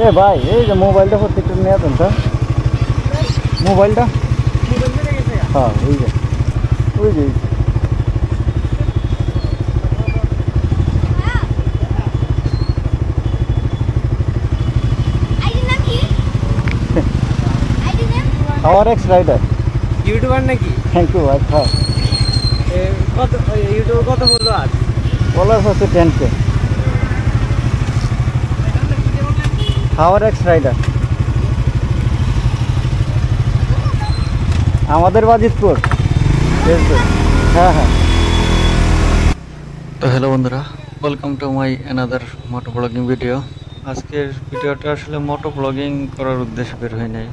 এ ভাই এই যে মোবাইলটা প্রত্যেকটা নিয়ে আসেন তো মোবাইলটা হ্যাঁ এই যে ওই যে আমার এক্স রাইডার ইউটিউবার নাকি? থ্যাংক ইউ ভাই। হ্যাঁ কত ইউটিউবে কত ফলোয়ার? ফলোয়ার্স হচ্ছে 10K। হাওয়ার এক্স রাইডার আমাদের বাজিতপুর। হ্যাঁ হ্যাঁ। তো হ্যালো বন্ধুরা, welcome to my another moto blogging video. আজকের ভিডিওটা আসলে মোটো ব্লগিং করার উদ্দেশ্যে বের হয় নাই।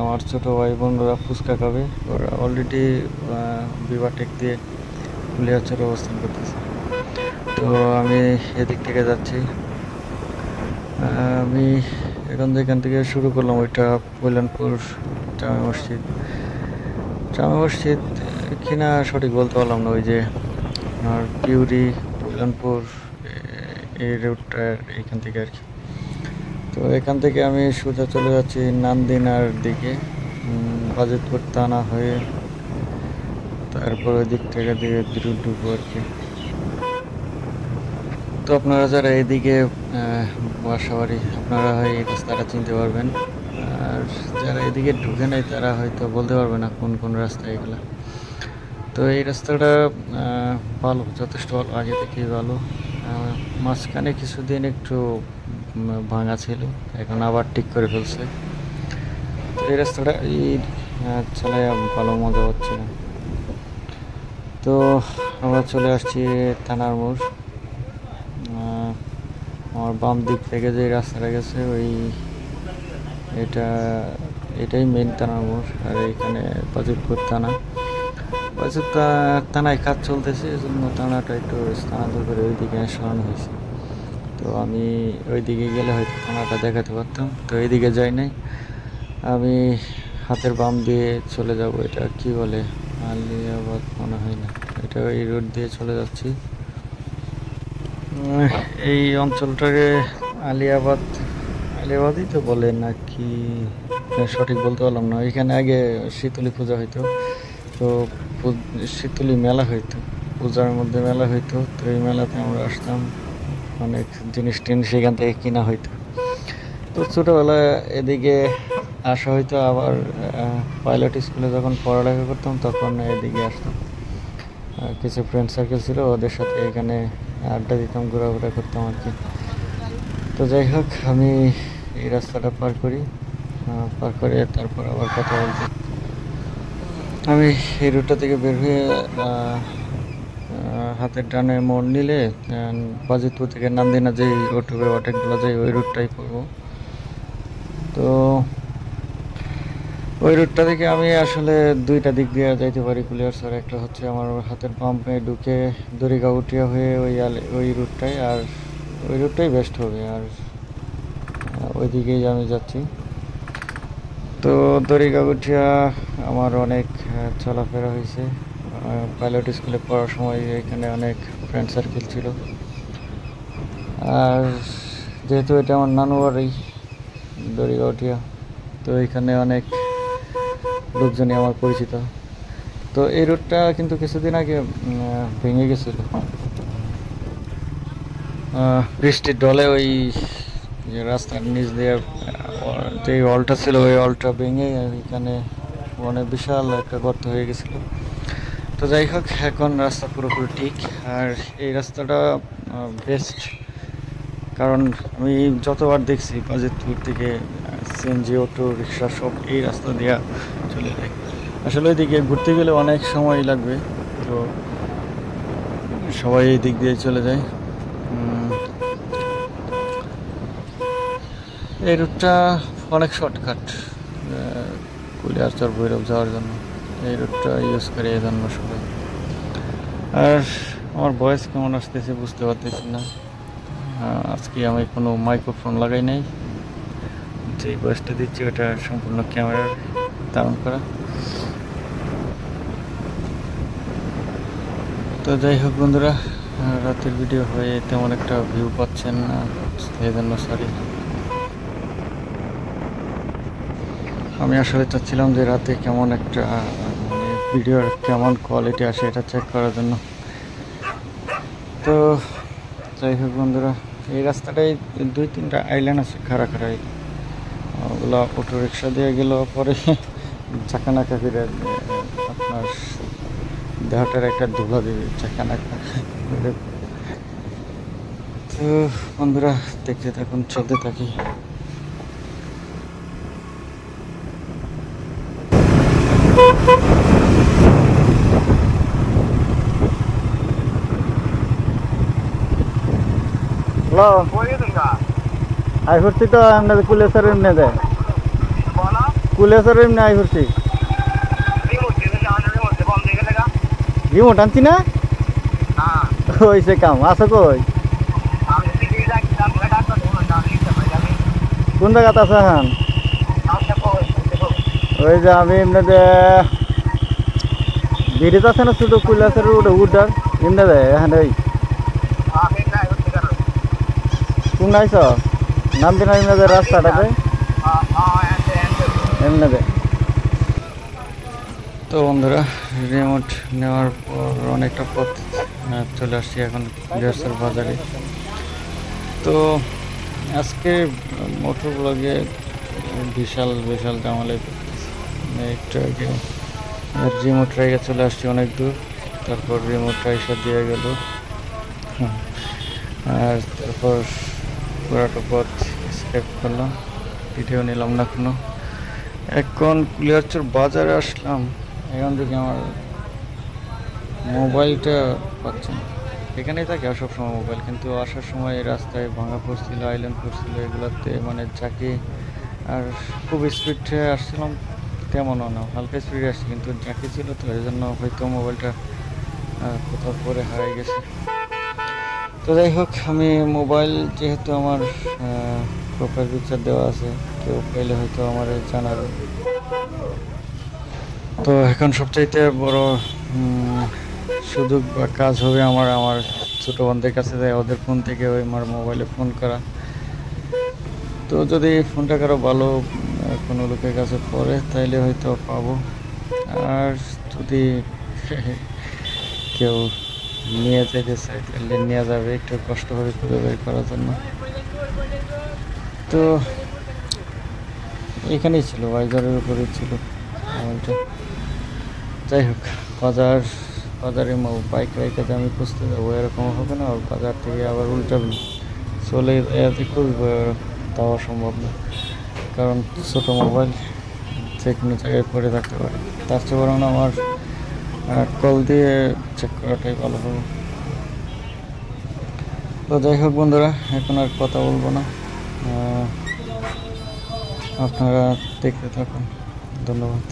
আমার ছোটো ভাই বোনরা ফুচকা খাবে, ওরা অলরেডি বিভাটেক দিয়ে কুলিয়াচরে অবস্থান করতেছে। তো আমি এদিক থেকে যাচ্ছি। আমি এখান থেকে শুরু করলাম ওইটা কল্যাণপুর জামে মসজিদ কিনা সঠিক বলতে পারলাম না। ওই যে আর পিউরি কল্যাণপুর এই রুটটা এইখান থেকে আর কি। তো এখান থেকে আমি সোজা চলে যাচ্ছি নান্দিনার দিকে, বাজিতপুর থানা হয়ে, তারপর ওই দিক থেকে ঢুকবো আর কি। তো আপনারা যারা এইদিকে বাসাবাড়ি, আপনারা হয় এই রাস্তাটা চিনতে পারবেন, আর যারা এদিকে ঢুকে নাই তারা হয়তো বলতে পারবে না কোন কোন রাস্তা এগুলো। তো এই রাস্তাটা ভালো, যথেষ্ট ভালো, আগে থেকেই ভালো। মাঝখানে কিছুদিন একটু ভাঙা ছিল, এখন আবার ঠিক করে ফেলছে। তো এই রাস্তাটা চালায় ভালো মজা হচ্ছে না। তো আমরা চলে আসছি থানার মোড়। আমার বাম দিক থেকে যে রাস্তাটা গেছে এটাই মেন থানার মোড়। আর এইখানে বাজিতপুর থানায় কাজ চলতেছে, এই জন্য থানাটা একটু স্থানান্তর করে ওইদিকে সরানো হয়েছে। তো আমি ওইদিকে গেলে হয়তো থানাটা দেখাতে পারতাম, তো এইদিকে যাই নাই। আমি হাতের বাম দিয়ে চলে যাব, এটা কি বলে আলিয়াবাদ মনে হয় না, এটা এই রোড দিয়ে চলে যাচ্ছি। এই অঞ্চলটাকে আলিয়াবাদই তো বলে নাকি সঠিক বলতে পারলাম না। এখানে আগে শীতলী পূজা হইতো, তো শীতলী মেলা হইতো, পূজার মধ্যে মেলা হইতো। তো এই মেলাতে আমরা আসতাম, অনেক জিনিস এখান থেকে কিনা হইতো। তো ছোটোবেলায় এদিকে আসা হইতো। আবার পাইলট স্কুলে যখন পড়ালেখা করতাম তখন এদিকে আসতাম, কিছু ফ্রেন্ড সার্কেল ছিল, ওদের সাথে এখানে আড্ডা দিতাম, ঘোরাঘুরা করতাম আর কি। তো যাই হোক, আমি এই রাস্তাটা পার করে তারপর আবার কথা বলতে আমি এই রুটটা থেকে বের হয়ে হাতের ডানে মোড় নিলে বাজিতপুর থেকে নান্দিনা যেই অটো ওভারটেকগুলো যায় ওই রুটটাই পড়বো। তো ওই রুটটা থেকে আমি আসলে দুইটা দিক দিয়ে যাইতে পারি কুলিয়ারচর। একটা হচ্ছে আমার হাতের পাম্পে ঢুকে দড়িগাঁউটিয়া হয়ে ওই রুটটাই, আর ওই রুটটাই বেস্ট হবে, আর ওই দিকেই আমি যাচ্ছি। তো দড়িগাঁউটিয়া আমার অনেক চলাফেরা হয়েছে। পাইলট স্কুলে পড়ার সময় এখানে অনেক ফ্রেন্ড সার্কেল ছিল। আর যেহেতু এটা আমার নানু বাড়ি দড়িগাঁউটিয়া, তো এখানে অনেক লোকজনই আমার পরিচিত। তো এই রুটটা কিন্তু কিছুদিন আগে ভেঙে গেছিল, বৃষ্টির ডলে ওই যে রাস্তার নিচ দিয়ে যে অলটা ছিল ওই অলটা ভেঙে এখানে মানে বিশাল একটা গর্ত হয়ে গেছিল। তো যাই হোক, এখন রাস্তা পুরোপুরি ঠিক। আর এই রাস্তাটা বেস্ট, কারণ আমি যতবার দেখছি বাজিতপুর থেকে সিএনজি, অটো রিক্সা সব এই রাস্তা দিয়ে চলে যায়। আসলে ওইদিকে ঘুরতে গেলে অনেক সময় লাগবে, তো সবাই এই দিক দিয়ে চলে যায়। এই রুটটা অনেক শর্টকাট কুলিয়ারচর ভৈরব যাওয়ার জন্য, এই রুটটা ইউজ করে এই জন্য সবাই। আর আমার ভয়েস কেমন আসতেছে বুঝতে পারতেছি না, আজকে আমি কোনো মাইক্রোফোন লাগাই নাই, যে ভয়েসটা দিচ্ছি ওটা সম্পূর্ণ ক্যামেরার ধারণ করা। তো যাই হোক বন্ধুরা, রাতের ভিডিও হয়ে তেমন একটা ভিউ পাচ্ছেন না, সেই জন্য সরি। আমি আসলে চাচ্ছিলাম যে রাতে কেমন একটা মানে ভিডিওর কেমন কোয়ালিটি আসে এটা চেক করার জন্য। তো যাই হোক বন্ধুরা, এই রাস্তাটাই 2-3টা আইল্যান্ড আছে খাড়া খাড়া, ওগুলো অটো রিক্সা দিয়ে গেল পরে চাকানাকা ফিরে আপনার দেহটার একটা ধুলা দেবে চাকানাকা। তো বন্ধুরা দেখতে থাকুন, চলতে থাকি। হ্যালো, আই করছি তো আপনাদের কুলেশ্বর এমনি দেয়, কুলেশ্বর এমনি আই করছি। রিমোট আনছি না, ওই সে কাম আসো কই, কোন জায়গাতে আছে এখন? ওই যে আমি এমনি ব্রিজ আছে না ছোট কুলেশ্বর উঠার এমনি দেয় এখানে ওই কোন আইস নাম দিন এমনি রাস্তাটাতে এমনি দেয়। তো বন্ধুরা, রিমোট নেওয়ার পর অনেকটা পথ চলে আসছি এখন গ্যাসের বাজারে। তো আজকে মোটর ব্লগে বিশাল বিশাল জামালে একটু আগে রিমোট রেখে চলে আসছি অনেক দূর, তারপর রিমোটটা এসে দিয়ে গেল, আর তারপর পুরাটা পথ স্কেপ করলাম, ভিডিও নিলাম না কোনো। এখন কুলিয়ারচর বাজারে আসলাম, এখান থেকে আমার মোবাইলটা পাচ্ছি না, এখানেই থাকে সব সময় মোবাইল, কিন্তু আসার সময় রাস্তায় ভাঙা পড়ছিল, আইল্যান্ড পড়ছিল, এগুলাতে মানে চাকি, আর খুব স্পিডে আসছিলাম তেমনও না, হালকা স্পিডে আসছি, কিন্তু চাকি ছিল তো এই জন্য হয়তো মোবাইলটা কোথাও পরে হারিয়ে গেছে। তো যাই হোক, আমি মোবাইল যেহেতু আমার প্রোফাইল পিকচার দেওয়া আছে, কেউ পেলে হয়তো আমার জানাবে। তো এখন সবচাইতে বড় সুযোগ বা কাজ হবে আমার আমার ছোটো বোনদের কাছে যায়, ওদের ফোন থেকে ওই আমার মোবাইলে ফোন করা। তো যদি ফোনটা কারো ভালো কোনো লোকের কাছে পড়ে তাইলে হয়তো পাবো, আর যদি কেউ নিয়ে যেতে চায় তাহলে নিয়ে যাবে, একটু কষ্ট করে খুঁজে বের করার জন্য। তো এখানেই ছিল, বাজারের উপরেই ছিল মোবাইলটা। যাই হোক, বাজারে বাইক রেখে যে আমি খুঁজতে যাবো এরকম হবে না, আর বাজার থেকে আবার উল্টা চলে যেতে খুবই দেওয়া সম্ভব না, কারণ ছোটো মোবাইল যে কোনো জায়গায় পড়ে থাকতে পারে, তার চেয়ে বরং আমার কল দিয়ে চেক করাটাই ভালো হবে। তো যাই হোক বন্ধুরা, এখন আর কথা বলবো না, আপনারা দেখতে থাকুন, ধন্যবাদ।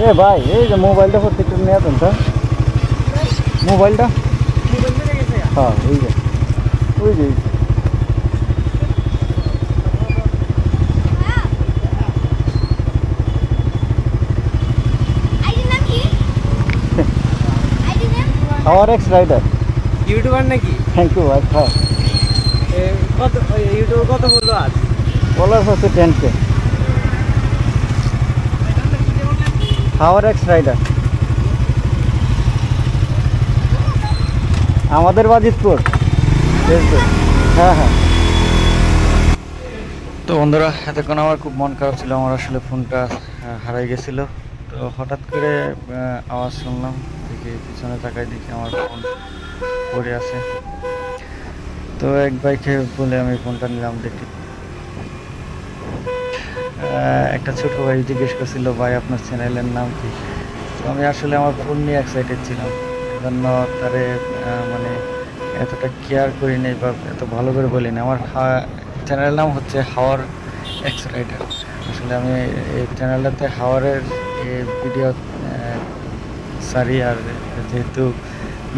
এ ভাই এই যে মোবাইলটা প্রত্যেকটা নিয়ে আসেন তো মোবাইলটা হ্যাঁ এই যে ওই যে হাওয়ার এক্স রাইডার ইউটিউবার নাকি? থ্যাংক ইউ ভাই হ্যাঁ কত ইউটিউবে কত ফলোয়ার? ফলোয়ার্স হচ্ছে 10K হাওয়ার এক্স রাইডার আমাদের বাজিতপুর ফেসবুক হ্যাঁ হ্যাঁ। তো বন্ধুরা এতক্ষণ আমার খুব মন খারাপ ছিল, আমার আসলে ফোনটা হারাই গেছিল। তো হঠাৎ করে আওয়াজ শুনলাম, দেখি পিছনে তাকাই দেখি আমার ফোন পড়ে আছে। তো এক বাইকে বলে আমি ফোনটা নিলাম, দেখি একটা ছোট ভাই জিজ্ঞেস করছিল ভাই আপনার চ্যানেলের নাম কি। তো আমি আসলে আমার ফোন নিয়ে এক্সাইটেড ছিলাম, এজন্য তারে মানে এতটা কেয়ার করি নাই বা এত ভালো করে বলি না। আমার চ্যানেলের নাম হচ্ছে হাওয়ার এক্স রাইডার। আসলে আমি এই চ্যানেলটাতে হাওয়ারের ভিডিও সারি, আর যেহেতু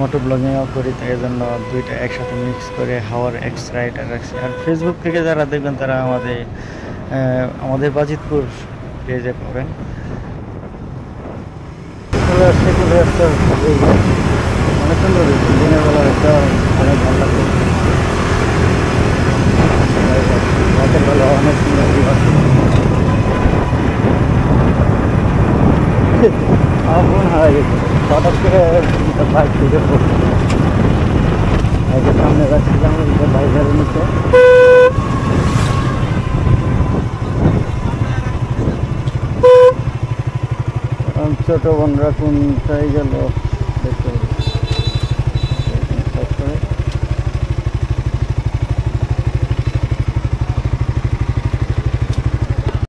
মোটো ব্লগিংও করি তাই জন্য দুইটা একসাথে মিক্স করে হাওয়ার এক্স রাইডার রাখছি। আর ফেসবুক থেকে যারা দেখবেন তারা আমাদের বাজিতপুর পেজে পাবেন। অনেক সুন্দর দিনের বেলা একটা অনেক ভালো লাগছে, রাতের বেলা অনেক সুন্দর। আমার ফোন হারা গেছে, হঠাৎ করে বাইক থেকে বাইকের সামনে রাখছিলাম, বাইকের নিচে ছোট বোনরা কোনটাই গেল।